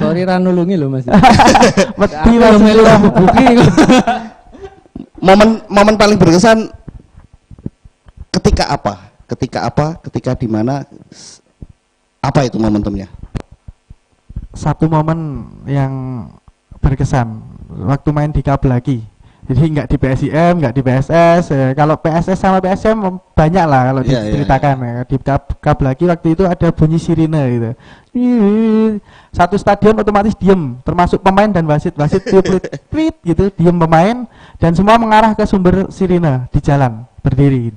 Sorry ra nulungi lho Mas. Mesti melu buki. Momen paling berkesan ketika apa? Ketika di mana? Apa itu momentumnya? Satu momen yang berkesan waktu main di Kabel lagi. Jadi nggak di PSIM, nggak di PSS. Kalau PSS sama PSM banyak lah kalau diceritakan. Ya. Di Kabel lagi waktu itu ada bunyi sirine gitu. Satu stadion otomatis diem, termasuk pemain dan wasit tweet gitu, diem pemain dan semua mengarah ke sumber sirine di jalan berdiri.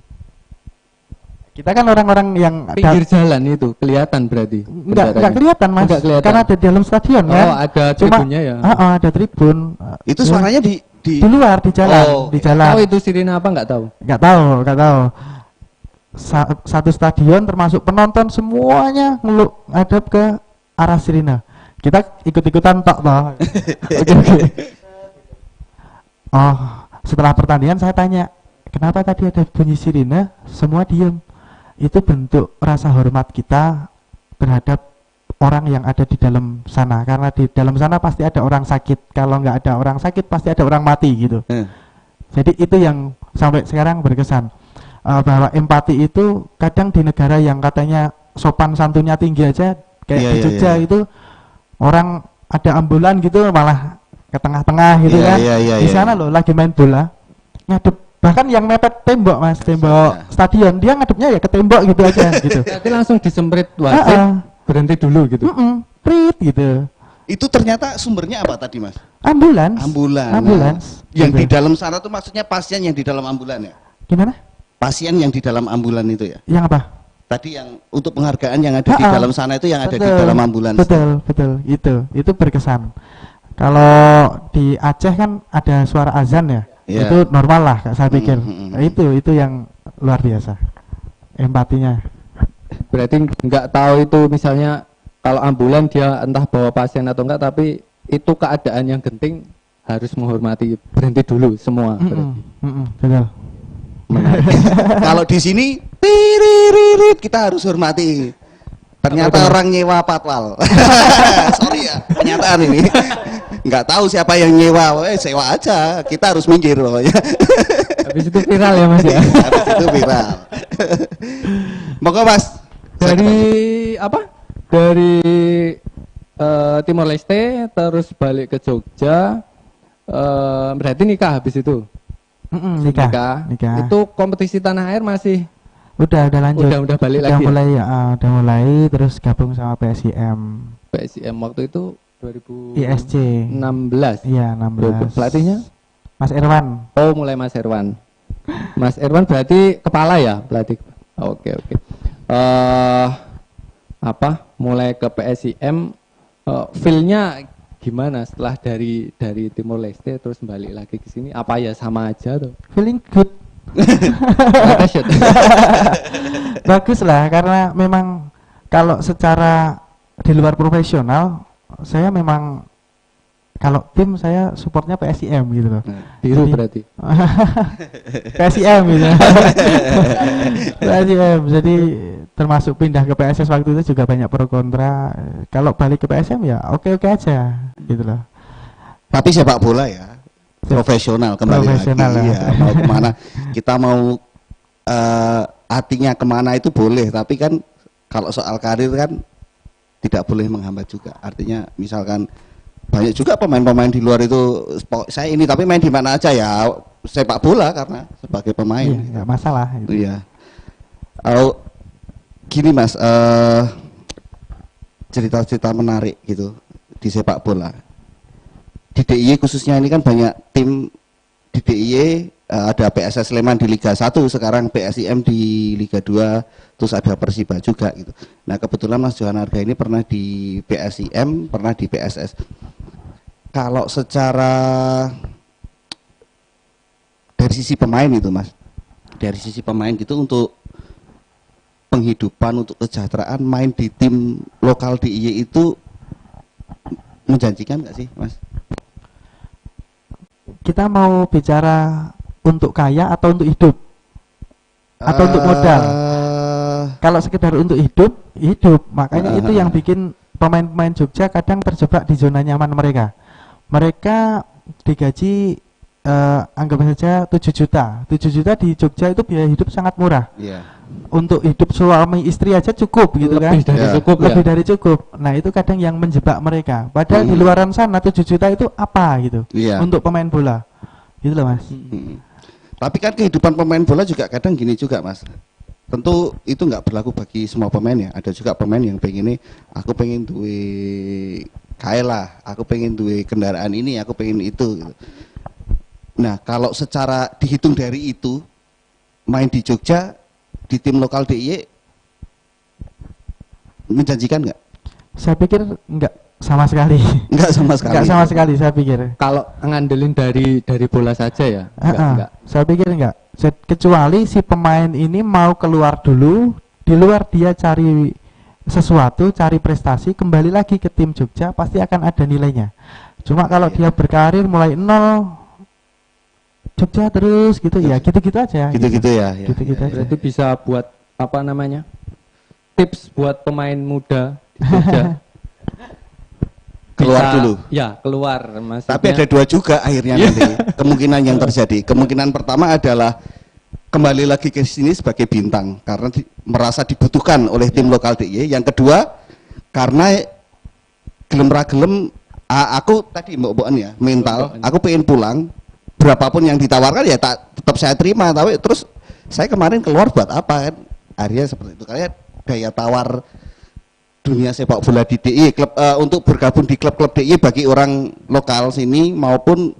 Kita kan orang-orang yang pinggir jalan itu kelihatan berarti. Enggak kelihatan Mas. Enggak kelihatan. Karena ada di dalam stadion kan. Oh, ada tribunnya ya. Ada tribun. Itu suaranya di luar di jalan, di jalan. Oh, itu sirine apa enggak tahu? Enggak tahu. Satu stadion termasuk penonton semuanya ngadep ke arah sirine. Kita ikut-ikutan tok toh. Oke. Oh, setelah pertandingan saya tanya, kenapa tadi ada bunyi sirine? Semua diem. Itu bentuk rasa hormat kita terhadap orang yang ada di dalam sana, karena di dalam sana pasti ada orang sakit. Kalau nggak ada orang sakit pasti ada orang mati gitu. Jadi itu yang sampai sekarang berkesan, bahwa empati itu kadang di negara yang katanya sopan santunnya tinggi aja kayak di Jogja itu orang ada ambulan gitu malah ke tengah-tengah gitu kan. Di sana loh lagi main bola ngadep, bahkan yang mepet tembok Mas, tembok stadion, dia ngadepnya ya ke tembok gitu aja gitu. Berarti langsung disemprit wasit, berhenti dulu gitu. Prit gitu. Itu ternyata sumbernya apa tadi Mas? Ambulans. Yang gitu. di dalam sana tuh maksudnya pasien yang di dalam ambulan ya? Gimana? Pasien yang di dalam ambulan itu ya? Yang apa? Tadi yang untuk penghargaan yang ada di dalam sana itu yang ada di dalam ambulans. Betul. Itu berkesan. Kalau di Aceh kan ada suara azan ya. Itu normal lah saya pikir. Itu yang luar biasa empatinya. Berarti nggak tahu itu misalnya kalau ambulan dia entah bawa pasien atau enggak, tapi itu keadaan yang genting harus menghormati, berhenti dulu semua. Betul. Kalau di sini tiririt kita harus hormati. Ternyata orang nyewa patwal. Sorry ya, kenyataan ini. Nggak tahu siapa yang nyewa, sewa aja. Kita harus minggir pokoknya. Habis itu viral ya Mas ya. Habis itu viral. Moga Mas. Dari apa? Dari Timor Leste terus balik ke Jogja. Berarti nikah habis itu. Nikah. Itu kompetisi tanah air masih udah lanjut. Udah balik lagi. Udah mulai terus gabung sama PSIM. PSIM waktu itu 2000 ISC 16. Iya, 16. Pelatihnya Mas Irwan. Oh, mulai Mas Irwan. Mas Irwan berarti kepala ya pelatih. Oke. Mulai ke PSIM, feel-nya gimana setelah dari Timor Leste terus balik lagi ke sini? Apa ya sama aja tuh? Feeling good. Bagus lah, karena memang kalau secara di luar profesional saya memang kalau tim saya supportnya PSIM gitu loh. Biru berarti. PSIM gitu. PSIM. Jadi termasuk pindah ke PSS waktu itu juga banyak pro kontra. Kalau balik ke PSM ya oke aja gitu loh. Tapi sepak bola ya profesional kembali lagi. Ya, mau kemana kita mau hatinya kemana itu boleh, tapi kan kalau soal karir kan tidak boleh menghambat juga. Artinya misalkan banyak juga pemain-pemain di luar itu saya ini tapi main di mana aja ya sepak bola karena sebagai pemain. Iya, nggak masalah. Gitu. Iya. Gini Mas, cerita-cerita menarik gitu di sepak bola. Di DIY khususnya ini kan banyak tim di DIY, ada PSS Sleman di Liga 1, sekarang PSIM di Liga 2, terus ada Persiba juga gitu. Nah kebetulan Mas Johan Harga ini pernah di PSIM, pernah di PSS. Kalau secara dari sisi pemain itu Mas, dari sisi pemain gitu untuk penghidupan, untuk kesejahteraan main di tim lokal DIY itu menjanjikan nggak sih Mas? Kita mau bicara untuk kaya atau untuk hidup? Atau untuk modal? Kalau sekedar untuk hidup, makanya itu yang bikin pemain-pemain Jogja kadang terjebak di zona nyaman mereka. Mereka digaji anggap saja 7 juta. 7 juta di Jogja itu biaya hidup sangat murah. Iya. Untuk hidup suami istri aja cukup gitu kan. Lebih dari Ya. cukup Lebih ya. dari cukup. Nah, itu kadang yang menjebak mereka. Padahal di luaran sana 7 juta itu apa gitu. Iya. Untuk pemain bola. Gitu loh, Mas. Tapi kan kehidupan pemain bola juga kadang gini juga, Mas. Tentu itu nggak berlaku bagi semua pemain ya. Ada juga pemain yang pengen aku pengen duwe kae lah, aku pengen duwe kendaraan ini, aku pengen itu gitu. Nah, kalau secara dihitung dari itu, main di Jogja di tim lokal DIY menjanjikan nggak? Saya pikir enggak sama sekali. Nggak sama sekali. Enggak sama sekali saya pikir. Kalau ngandelin dari bola saja ya, enggak. Saya pikir enggak. Kecuali si pemain ini mau keluar dulu, di luar dia cari sesuatu, cari prestasi, kembali lagi ke tim Jogja pasti akan ada nilainya. Cuma kalau dia berkarir mulai nol Jogja terus gitu ya, gitu-gitu aja. Gitu-gitu ya. Gitu-gitu aja. Berarti bisa buat apa namanya? Tips buat pemain muda di Jogja. Keluar dulu. Ya, keluar maksudnya. Tapi ada dua juga akhirnya nanti kemungkinan yang terjadi. Kemungkinan pertama adalah kembali lagi ke sini sebagai bintang karena merasa dibutuhkan oleh tim lokal DIY. Yang kedua karena gelem ra gelem aku tadi mbok-mbokan ya mental, aku pengen pulang berapapun yang ditawarkan ya tetap saya terima. Tapi terus saya kemarin keluar buat apa kan? Akhirnya seperti itu. Kayak daya tawar dunia sepak bola di DIY klub untuk bergabung di klub-klub DIY bagi orang lokal sini maupun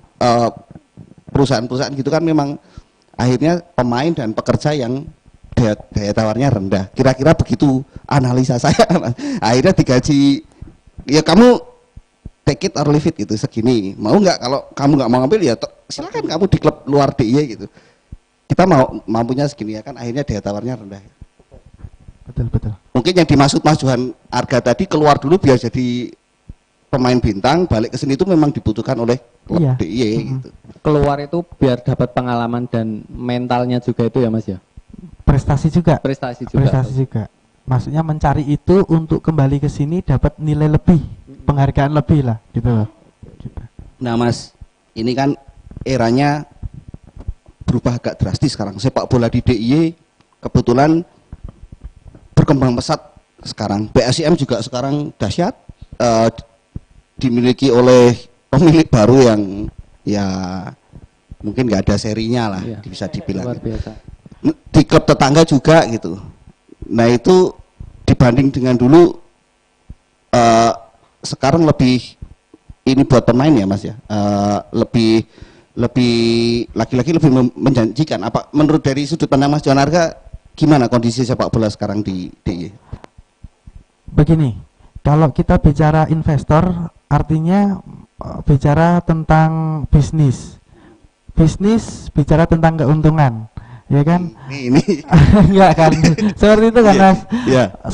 perusahaan-perusahaan gitu kan memang akhirnya pemain dan pekerja yang daya tawarnya rendah. Kira-kira begitu analisa saya. Akhirnya digaji ya kamu take it or leave it gitu segini. Mau nggak? Kalau kamu nggak mau ngambil ya silakan kamu di klub luar DIY gitu. Kita mau mampunya segini ya kan akhirnya daya tawarnya rendah. Betul. Mungkin yang dimaksud Mas Johan Arga tadi keluar dulu biar jadi pemain bintang, balik ke sini itu memang dibutuhkan oleh klub DIY gitu. Keluar itu biar dapat pengalaman dan mentalnya juga itu ya Mas ya. Prestasi juga. Prestasi juga. Maksudnya mencari itu untuk kembali ke sini dapat nilai lebih, penghargaan lebih lah gitu loh. Gitu. Nah Mas, ini kan eranya berubah agak drastis sekarang. Sepak bola di DIY kebetulan berkembang pesat sekarang. PSIM juga sekarang dahsyat, dimiliki oleh pemilik baru yang ya mungkin nggak ada serinya lah, bisa dibilang. Luar biasa. Di klub tetangga juga gitu. Nah itu dibanding dengan dulu sekarang lebih ini buat pemain ya Mas ya, lebih laki-laki lebih menjanjikan. Apa menurut dari sudut pandang Mas Johan Arga gimana kondisi sepak bola sekarang di DIY? Begini, kalau kita bicara investor artinya bicara tentang bisnis bicara tentang keuntungan, ya kan? Ini enggak kan? Seperti itu kan Mas.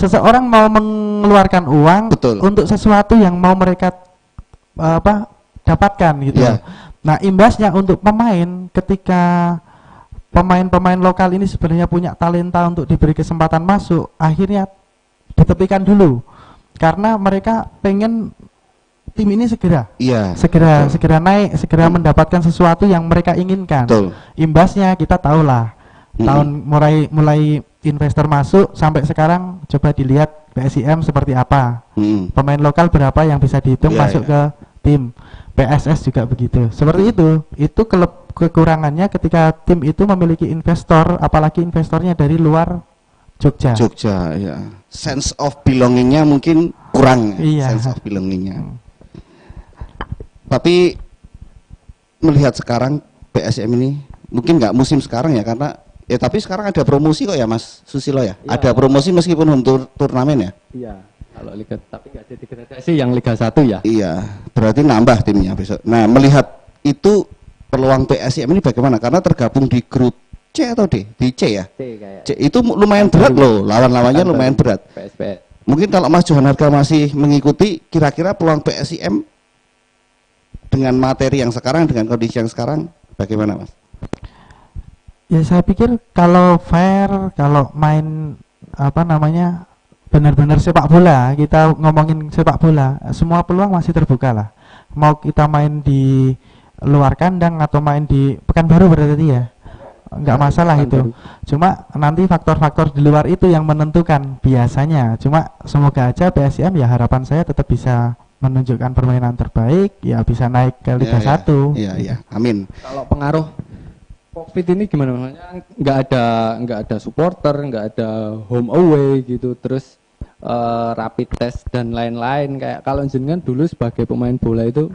Seseorang mau mengeluarkan uang betul. Untuk sesuatu yang mau mereka dapatkan gitu. Nah, imbasnya untuk pemain ketika pemain-pemain lokal ini sebenarnya punya talenta untuk diberi kesempatan masuk, akhirnya ditepikan dulu karena mereka pengen tim ini segera naik, segera mendapatkan sesuatu yang mereka inginkan. Betul. Imbasnya kita tahulah tahun mulai investor masuk sampai sekarang coba dilihat PSIM seperti apa, pemain lokal berapa yang bisa dihitung masuk ke tim. PSS juga begitu. Seperti itu kekurangannya ketika tim itu memiliki investor, apalagi investornya dari luar Jogja ya. Sense of belongingnya mungkin kurang. Sense of belongingnya. Tapi melihat sekarang PSM ini mungkin nggak musim sekarang ya karena tapi sekarang ada promosi kok ya Mas Susilo ya. Ada promosi meskipun home turnamen ya. Iya. Kalau liga tapi nggak jadi degradasi yang Liga 1 ya. Iya, berarti nambah timnya besok. Nah, melihat itu peluang PSIM ini bagaimana? Karena tergabung di grup C atau D? Di C ya? C itu lumayan berat loh, lawan-lawannya lumayan berat. PSPS. Mungkin kalau Mas Johan Arga masih mengikuti, kira-kira peluang PSIM dengan materi yang sekarang, dengan kondisi yang sekarang, bagaimana Mas? Ya saya pikir kalau fair, kalau main benar-benar sepak bola, kita ngomongin sepak bola, semua peluang masih terbuka lah. Mau kita main di luar kandang atau main di Pekanbaru berarti ya, nggak masalah itu. Cuma nanti faktor-faktor di luar itu yang menentukan biasanya. Cuma semoga aja PSIM ya, harapan saya tetap bisa menunjukkan permainan terbaik, ya bisa naik ke Liga 1. Iya, amin. Kalau pengaruh COVID ini gimana? Maksudnya nggak ada supporter, nggak ada home away gitu, terus rapid test dan lain-lain. Kayak kalau jenengan dulu sebagai pemain bola itu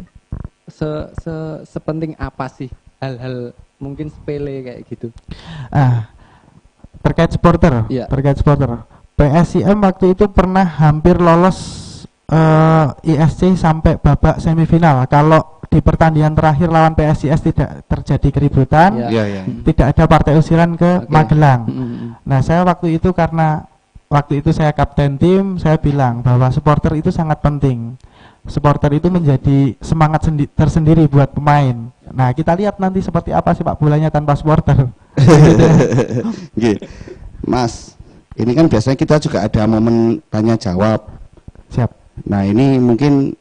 sepenting apa sih hal-hal mungkin sepele kayak gitu? Terkait supporter, Iya. PSIM waktu itu pernah hampir lolos ISC sampai babak semifinal. Kalau di pertandingan terakhir lawan PSIS tidak terjadi keributan, Iya. tidak ada partai usiran ke Oke. Magelang. Nah, saya waktu itu karena waktu itu saya kapten tim, saya bilang bahwa supporter itu sangat penting. Supporter itu menjadi semangat tersendiri buat pemain. Nah, kita lihat nanti seperti apa sepak bolanya tanpa supporter. Nggih. Mas, ini kan biasanya kita juga ada momen tanya jawab. Siap. Nah, ini mungkin